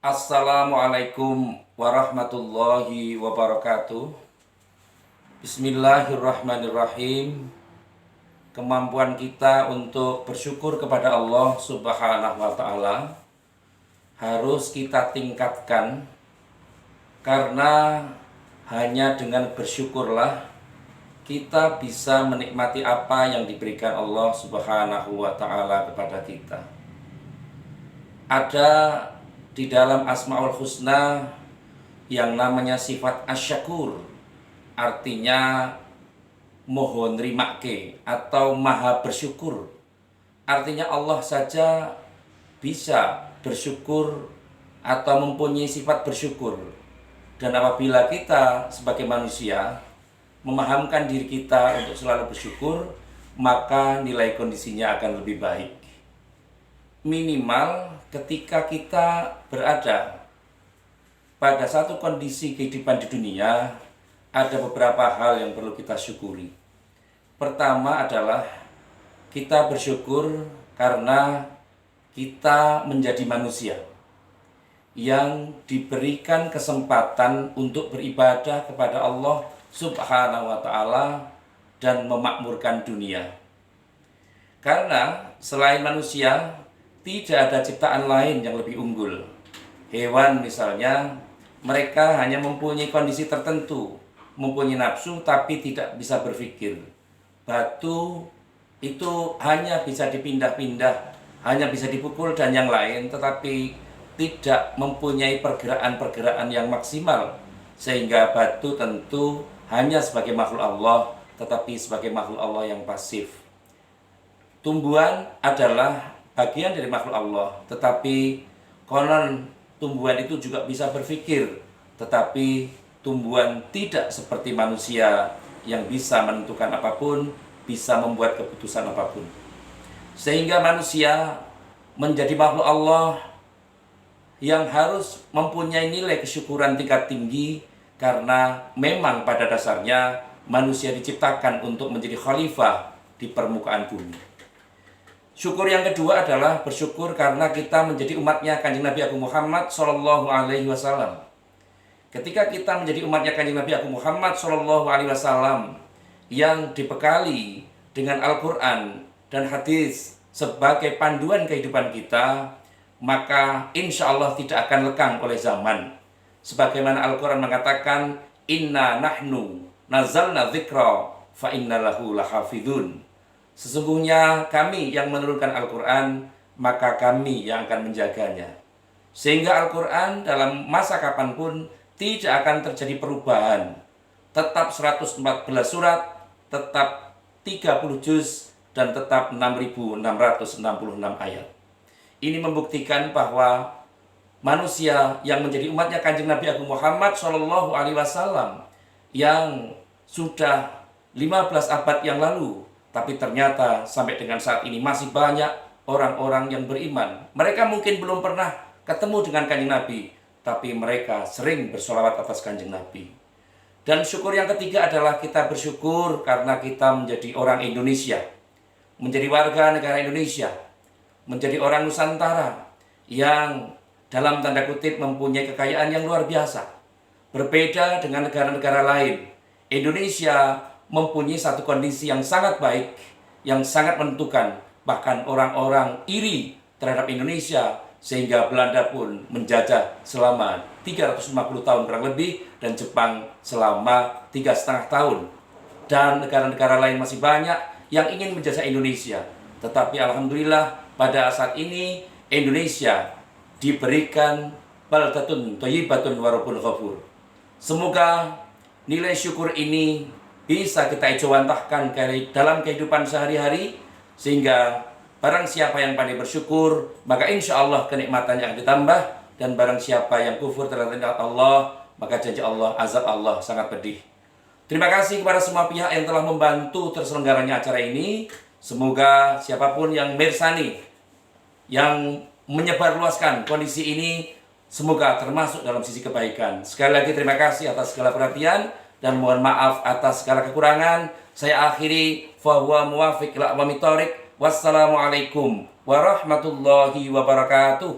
Assalamualaikum warahmatullahi wabarakatuh. Bismillahirrahmanirrahim. Kemampuan kita untuk bersyukur kepada Allah Subhanahu wa Ta'ala harus kita tingkatkan, karena hanya dengan bersyukurlah kita bisa menikmati apa yang diberikan Allah Subhanahu wa Ta'ala kepada kita. Ada di dalam Asmaul Husna yang namanya sifat asyakur, artinya mohon rimake atau maha bersyukur. Artinya Allah saja bisa bersyukur atau mempunyai sifat bersyukur. Dan apabila kita sebagai manusia memahamkan diri kita untuk selalu bersyukur, maka nilai kondisinya akan lebih baik. Minimal ketika kita berada pada satu kondisi kehidupan di dunia, ada beberapa hal yang perlu kita syukuri. Pertama adalah kita bersyukur karena kita menjadi manusia yang diberikan kesempatan untuk beribadah kepada Allah Subhanahu wa Ta'ala dan memakmurkan dunia. Karena selain manusia, tidak ada ciptaan lain yang lebih unggul. Hewan misalnya, mereka hanya mempunyai kondisi tertentu, mempunyai nafsu tapi tidak bisa berpikir. Batu itu hanya bisa dipindah-pindah, hanya bisa dipukul dan yang lain, tetapi tidak mempunyai pergerakan-pergerakan yang maksimal. Sehingga batu tentu hanya sebagai makhluk Allah, tetapi sebagai makhluk Allah yang pasif. Tumbuhan adalah bagian dari makhluk Allah, tetapi konon tumbuhan itu juga bisa berpikir, tetapi tumbuhan tidak seperti manusia yang bisa menentukan apapun, bisa membuat keputusan apapun. Sehingga manusia menjadi makhluk Allah yang harus mempunyai nilai kesyukuran tingkat tinggi, karena memang pada dasarnya manusia diciptakan untuk menjadi khalifah di permukaan bumi. Syukur yang kedua adalah bersyukur karena kita menjadi umatnya Kanjeng Nabi Agung Muhammad Sallallahu Alaihi Wasallam. Ketika kita menjadi umatnya Kanjeng Nabi Agung Muhammad Sallallahu Alaihi Wasallam yang dibekali dengan Al-Quran dan hadis sebagai panduan kehidupan kita, maka insya Allah tidak akan lekang oleh zaman. Sebagaimana Al-Quran mengatakan, Inna nahnu nazalna dzikra fa inna lahu lahafidun. Sesungguhnya kami yang menurunkan Al-Quran, maka kami yang akan menjaganya. Sehingga Al-Quran dalam masa kapanpun tidak akan terjadi perubahan. Tetap 114 surat, tetap 30 juz, dan tetap 6.666 ayat. Ini membuktikan bahwa manusia yang menjadi umatnya Kanjeng Nabi Agung Muhammad Shallallahu Alaihi Wasallam yang sudah 15 abad yang lalu, tapi ternyata sampai dengan saat ini masih banyak orang-orang yang beriman. Mereka mungkin belum pernah ketemu dengan Kanjeng Nabi, tapi mereka sering bersolawat atas Kanjeng Nabi. Dan syukur yang ketiga adalah kita bersyukur karena kita menjadi orang Indonesia, menjadi warga negara Indonesia, menjadi orang Nusantara yang dalam tanda kutip mempunyai kekayaan yang luar biasa. Berbeda dengan negara-negara lain, Indonesia mempunyai satu kondisi yang sangat baik, yang sangat menentukan. Bahkan orang-orang iri terhadap Indonesia, sehingga Belanda pun menjajah selama 350 tahun kurang lebih, dan Jepang selama 3,5 tahun. Dan negara-negara lain masih banyak yang ingin menjajah Indonesia. Tetapi alhamdulillah pada saat ini Indonesia diberikan baldatun thayyibatun wa rabbun ghafur. Semoga nilai syukur ini bisa kita ejawantahkan dalam kehidupan sehari-hari, sehingga barang siapa yang pandai bersyukur, maka insya Allah kenikmatannya akan ditambah. Dan barang siapa yang kufur terhadap nikmat Allah, maka janji Allah, azab Allah sangat pedih. Terima kasih kepada semua pihak yang telah membantu terselenggaranya acara ini. Semoga siapapun yang mirsani, yang menyebarluaskan kondisi ini, semoga termasuk dalam sisi kebaikan. Sekali lagi terima kasih atas segala perhatian, dan mohon maaf atas segala kekurangan. Saya akhiri, fahuwa muwafiq ila aqwamit thoriq. Wassalamualaikum warahmatullahi wabarakatuh.